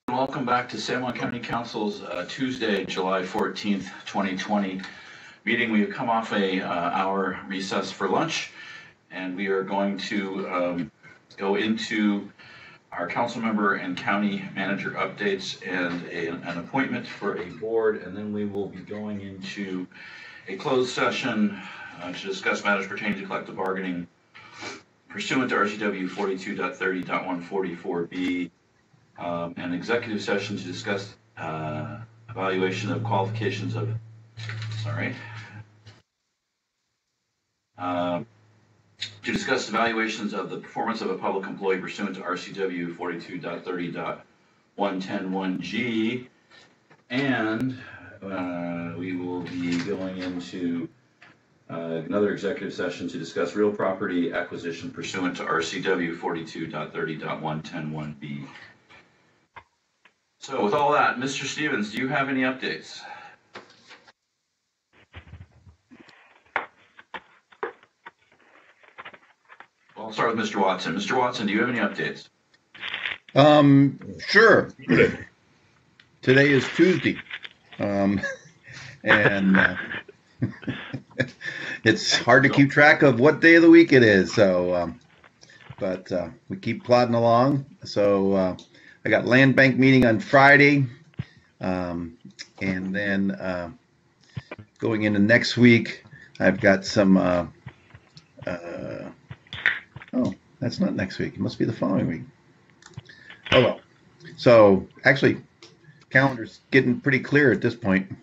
Welcome back to San Juan County Council's Tuesday, July 14th, 2020 meeting. We have come off a hour recess for lunch, and we are going to go into our council member and county manager updates and an appointment for a board, and then we will be going into a closed session to discuss matters pertaining to collective bargaining pursuant to RCW 42.30.144B. An executive session to discuss evaluation of qualifications of, to discuss evaluations of the performance of a public employee pursuant to RCW 42.30.1111G, and we will be going into another executive session to discuss real property acquisition pursuant to RCW 42.30.1111B. So with all that, Mr. Stevens, do you have any updates? Well, I'll start with Mr. Watson. Mr. Watson, do you have any updates? Sure. Today is Tuesday, and it's hard to keep track of what day of the week it is. So, but we keep plodding along. So. I got land bank meeting on Friday, and then going into next week, I've got some. Oh, that's not next week. It must be the following week. Oh well. So actually, calendar's getting pretty clear at this point.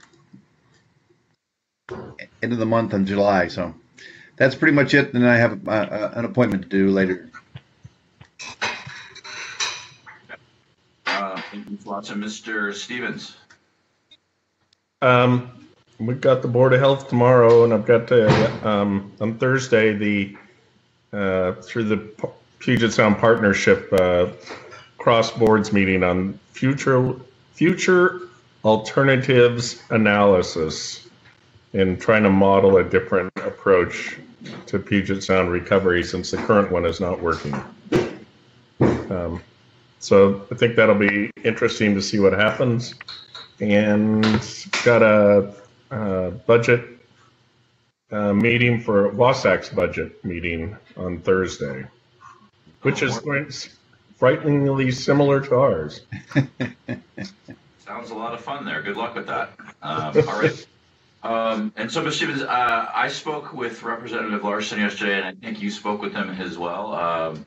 End of the month in July. So that's pretty much it. And I have an appointment to do later. Thank you, Watson. Mr. Stevens. We've got the Board of Health tomorrow, and I've got on Thursday the through the Puget Sound Partnership cross boards meeting on future alternatives analysis and trying to model a different approach to Puget Sound recovery since the current one is not working. So I think that'll be interesting to see what happens. And got a budget meeting for Wasatch's budget meeting on Thursday, which is frighteningly similar to ours. Sounds a lot of fun there. Good luck with that. All right. And so, Mr. Stevens, I spoke with Representative Larson yesterday, and I think you spoke with him as well.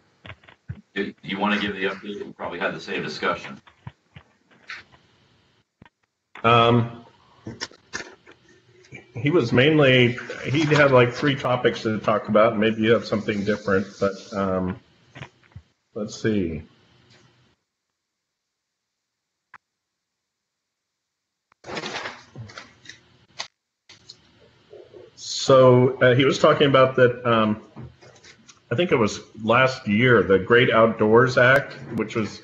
Do you want to give the update? We probably had the same discussion. He was mainly, he had like 3 topics to talk about. Maybe you have something different, but let's see. So he was talking about that, I think it was last year, the Great Outdoors Act, which was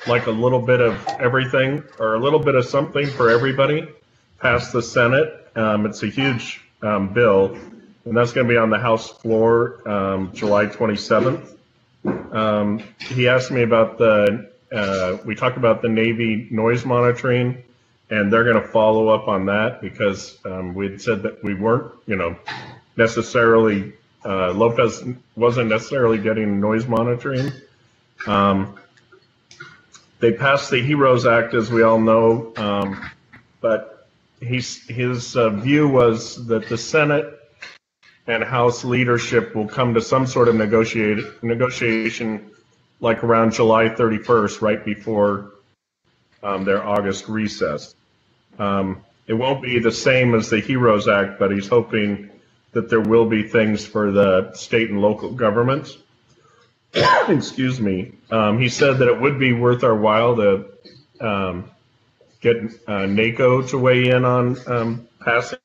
like a little bit of everything or a little bit of something for everybody, passed the Senate. It's a huge bill, and that's going to be on the House floor July 27th. He asked me about we talked about the Navy noise monitoring, and they're going to follow up on that because we had said that we weren't, necessarily Lopez wasn't necessarily getting noise monitoring. They passed the HEROES Act, as we all know, but his view was that the Senate and House leadership will come to some sort of negotiation like around July 31st, right before their August recess. It won't be the same as the HEROES Act, but he's hoping that there will be things for the state and local governments. Excuse me. He said that it would be worth our while to get NACO to weigh in on passing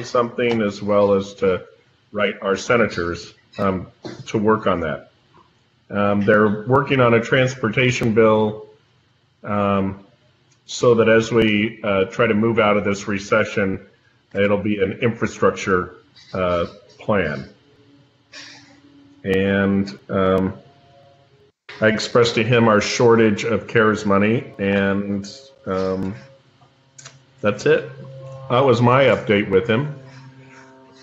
something, as well as to write our senators to work on that. They're working on a transportation bill so that as we try to move out of this recession, it'll be an infrastructure plan. And I expressed to him our shortage of CARES money, and that's it. That was my update with him.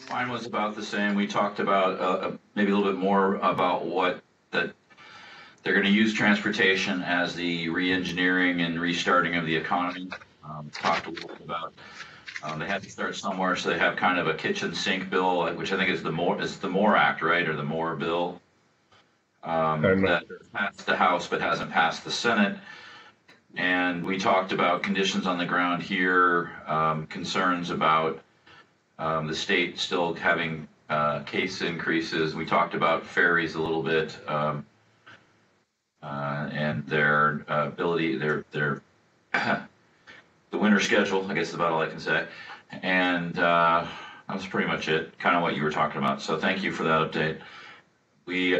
Mine was about the same. We talked about maybe a little bit more about what that they're going to use transportation as the re-engineering and restarting of the economy. Talked a little bit about they had to start somewhere, so they have kind of a kitchen sink bill, which I think is the More Act, right, or the More bill that passed the House but hasn't passed the Senate. And we talked about conditions on the ground here, concerns about the state still having case increases. We talked about ferries a little bit and their ability, their the winter schedule, I guess is about all I can say. And that was pretty much it, kind of what you were talking about. So thank you for that update. We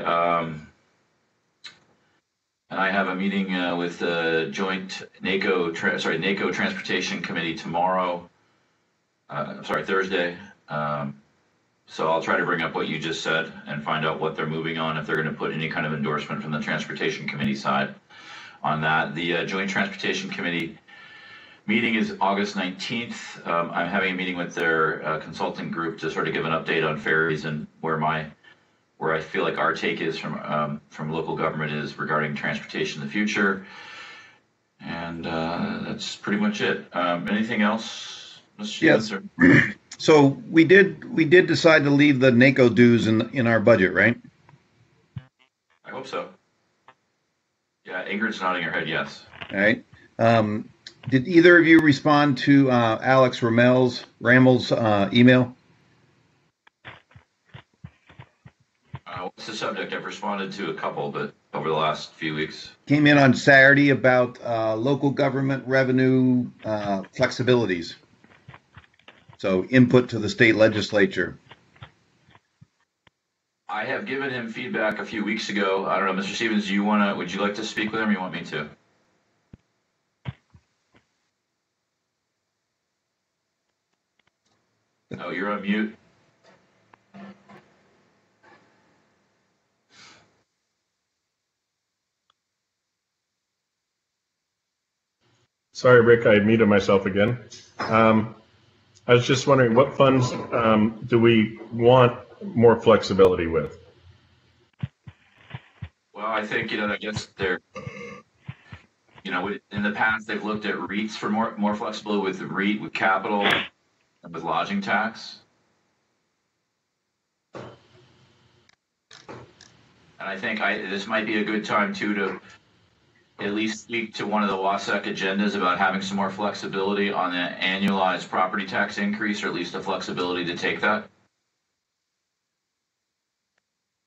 and I have a meeting with the joint NACO Transportation Committee tomorrow. Thursday. So I'll try to bring up what you just said and find out what they're moving on, if they're going to put any kind of endorsement from the Transportation Committee side on that. The Joint Transportation Committee meeting is August 19th. I'm having a meeting with their consulting group to sort of give an update on ferries and where I feel like our take is from local government is regarding transportation in the future. And that's pretty much it. Anything else, Mr. Yes. Spencer? So we did decide to leave the NACO dues in our budget, right? I hope so. Yeah, Ingrid's nodding her head yes. All right. Did either of you respond to Alex Rammel's email? What's the subject? I've responded to a couple, but over the last few weeks. Came in on Saturday about local government revenue flexibilities. So input to the state legislature. I have given him feedback a few weeks ago. I don't know, Mr. Stevens, would you like to speak with him or you want me to? Oh, you're on mute. Sorry, Rick, I muted myself again. I was just wondering, what funds do we want more flexibility with? Well, I think, I guess they're, in the past, they've looked at REITs for more flexibility with the REIT, with capital, and with lodging tax. And I think this might be a good time, too, to at least speak to one of the WASC agendas about having some more flexibility on the annualized property tax increase, or at least the flexibility to take that.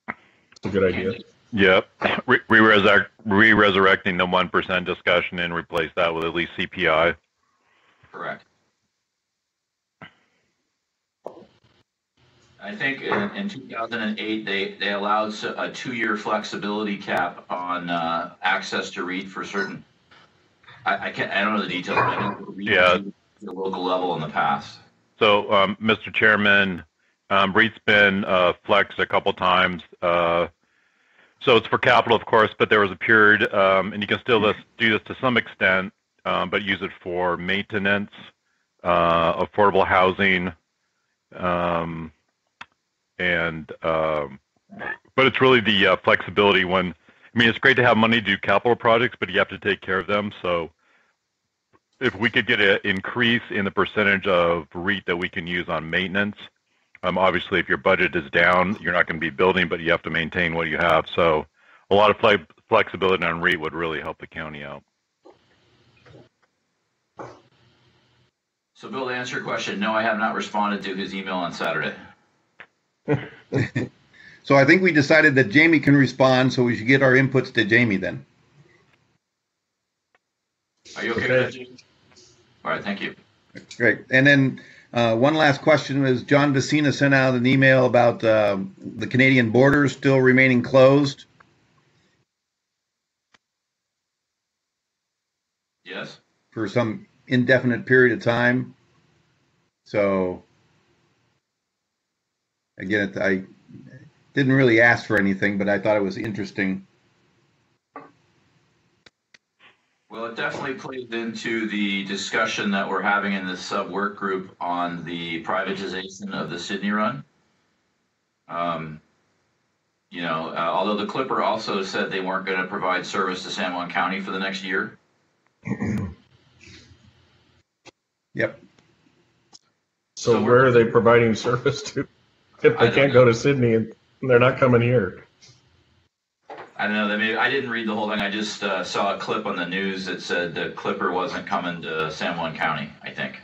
That's a good idea. Yep. Re-resurrecting the 1% discussion and replace that with at least CPI. Correct. I think in 2008, they allowed a 2-year flexibility cap on access to REIT for certain. I don't know the details, but I know REIT at the local level in the past. So, Mr. Chairman, REIT's been flexed a couple times. So it's for capital, of course, but there was a period, and you can still do this to some extent, but use it for maintenance, affordable housing, but it's really the flexibility when, it's great to have money to do capital projects, but you have to take care of them. So if we could get an increase in the percentage of REIT that we can use on maintenance, obviously if your budget is down, you're not going to be building, but you have to maintain what you have. So a lot of flexibility on REIT would really help the county out. So Bill, to answer your question, no, I have not responded to his email on Saturday. So I think we decided that Jamie can respond, so we should get our inputs to Jamie then. Are you okay with that, Jamie? All right, thank you. Great. And then one last question was John Vecina sent out an email about the Canadian border still remaining closed. Yes. For some indefinite period of time. So again, I didn't really ask for anything, but I thought it was interesting. Well, it definitely plays into the discussion that we're having in the sub-work group on the privatization of the Sydney run. Although the Clipper also said they weren't going to provide service to San Juan County for the next year. Yep. So where are they providing service to if they can't go to Sydney and they're not coming here? I don't know. I didn't read the whole thing. I just saw a clip on the news that said the Clipper wasn't coming to San Juan County, I think.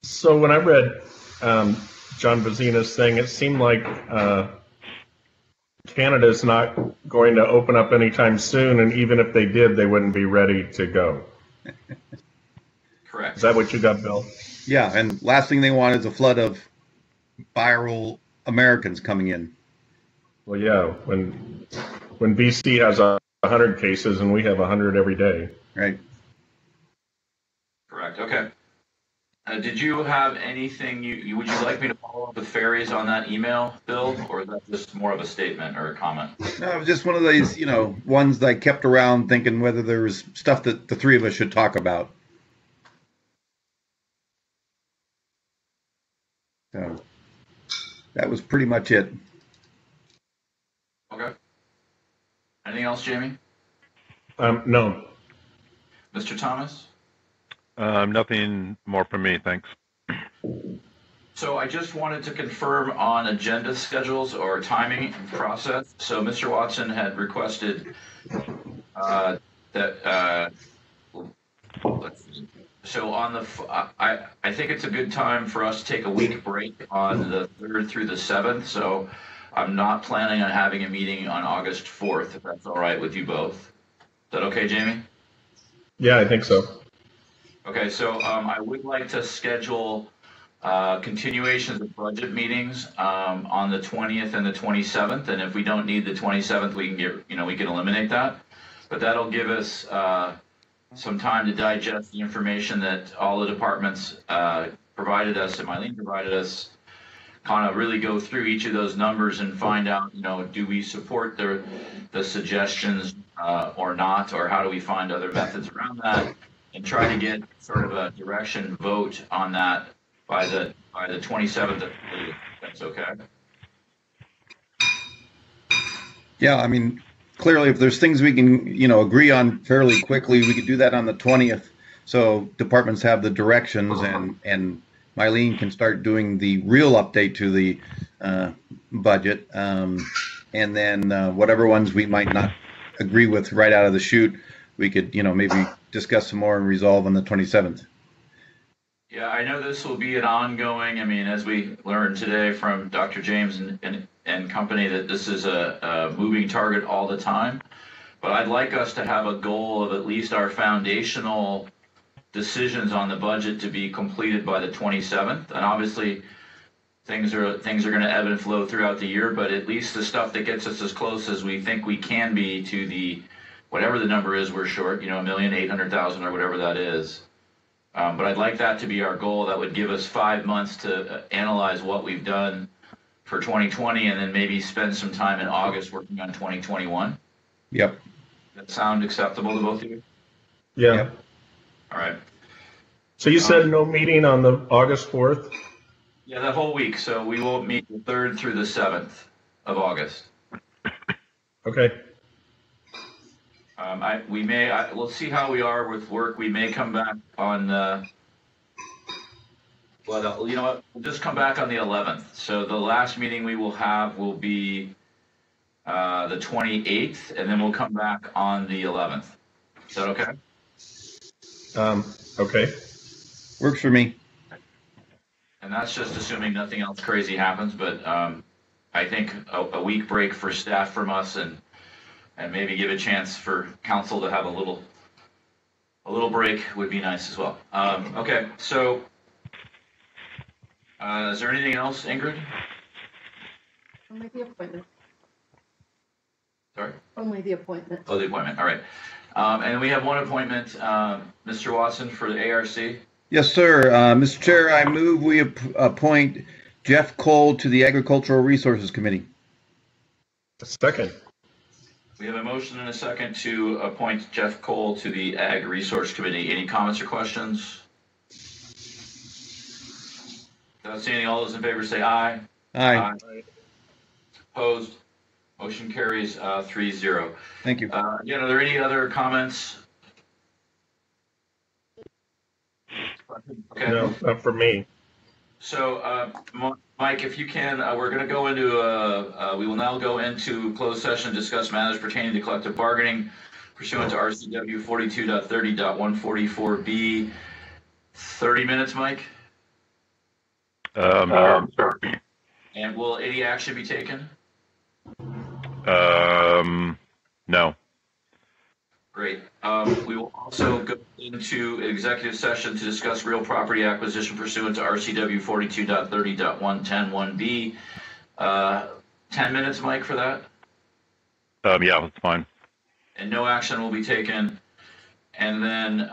So when I read John Bazina's thing, it seemed like Canada's not going to open up anytime soon, and even if they did, they wouldn't be ready to go. Correct. Is that what you got, Bill? Yeah, and last thing they want is a flood of viral Americans coming in. Well, yeah, when BC has 100 cases and we have 100 every day. Right. Correct. Okay. Did you have anything would you like me to follow up with ferries on that email, Bill, or is that just more of a statement or a comment? No, it was just one of these, ones that I kept around thinking whether there was stuff that the three of us should talk about. So that was pretty much it. Okay. Anything else, Jamie? No. Mr. Thomas? Nothing more from me, thanks. So I just wanted to confirm on agenda schedules or timing process. So Mr. Watson had requested that. Let's see. So on the, I think it's a good time for us to take a week break on the 3rd through the 7th. So I'm not planning on having a meeting on August 4th, if that's all right with you both. Is that okay, Jamie? Yeah, I think so. Okay, so I would like to schedule continuations of budget meetings on the 20th and the 27th. And if we don't need the 27th, we can we can eliminate that. But that'll give us some time to digest the information that all the departments provided us and Mylene provided us, kind of really go through each of those numbers and find out, do we support the suggestions or not, or how do we find other methods around that, and try to get sort of a direction vote on that by the 27th. If that's okay. Yeah, I mean, clearly, if there's things we can, agree on fairly quickly, we could do that on the 20th. So departments have the directions, and Mylene can start doing the real update to the budget, and then whatever ones we might not agree with right out of the chute, we could, maybe discuss some more and resolve on the 27th. Yeah, I know this will be an ongoing. As we learned today from Dr. James and company, that this is a moving target all the time. But I'd like us to have a goal of at least our foundational decisions on the budget to be completed by the 27th. And obviously, things are going to ebb and flow throughout the year. But at least the stuff that gets us as close as we think we can be to the whatever the number is we're short, 1,800,000 or whatever that is. But I'd like that to be our goal. That would give us 5 months to analyze what we've done for 2020, and then maybe spend some time in August working on 2021. Yep. Does that sound acceptable to both of you? Yeah. Yep. All right. So you said no meeting on the August 4th? Yeah, that whole week. So we will meet the 3rd through the 7th of August. Okay. We'll see how we are with work. We may come back on, you know what? We'll just come back on the 11th. So the last meeting we will have will be the 28th, and then we'll come back on the 11th. Is that okay? Okay. Works for me. And that's just assuming nothing else crazy happens. But I think a week break for staff from us, and maybe give a chance for council to have a little break would be nice as well. Okay, so is there anything else, Ingrid? Only the appointment. Sorry? Only the appointment. Oh, the appointment, all right. And we have one appointment, Mr. Watson, for the ARC. Yes, sir. Mr. Chair, I move we appoint Jeff Cole to the Agricultural Resources Committee. Second. We have a motion and a second to appoint Jeff Cole to the Ag Resource Committee. Any comments or questions? Not seeing any. All those in favor say aye. Aye. Opposed? Motion carries 3-0. Thank you. Again, are there any other comments? Okay. No, not for me. So, Mike, if you can, we're going to go into, we will now go into closed session, discuss matters pertaining to collective bargaining pursuant to RCW 42.30.144B. 30 minutes, Mike? Sure. And will any action be taken? No. Great. We will also go into executive session to discuss real property acquisition pursuant to RCW 42.30.1101B. 10 minutes, Mike, for that? Yeah, that's fine. And no action will be taken. And then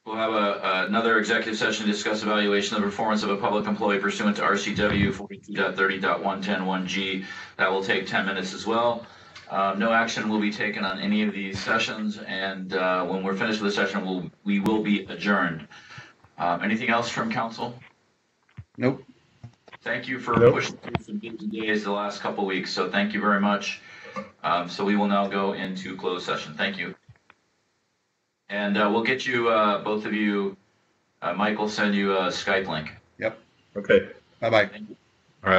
we'll have another executive session to discuss evaluation of the performance of a public employee pursuant to RCW 42.30.1101G. That will take 10 minutes as well. No action will be taken on any of these sessions, and when we're finished with the session, we will be adjourned. Anything else from council? Nope. Thank you for Nope. pushing through some busy days the last couple weeks, so thank you very much. So we will now go into closed session. Thank you. And we'll get you, both of you, Mike will send you a Skype link. Yep. Okay. Bye-bye. Thank you.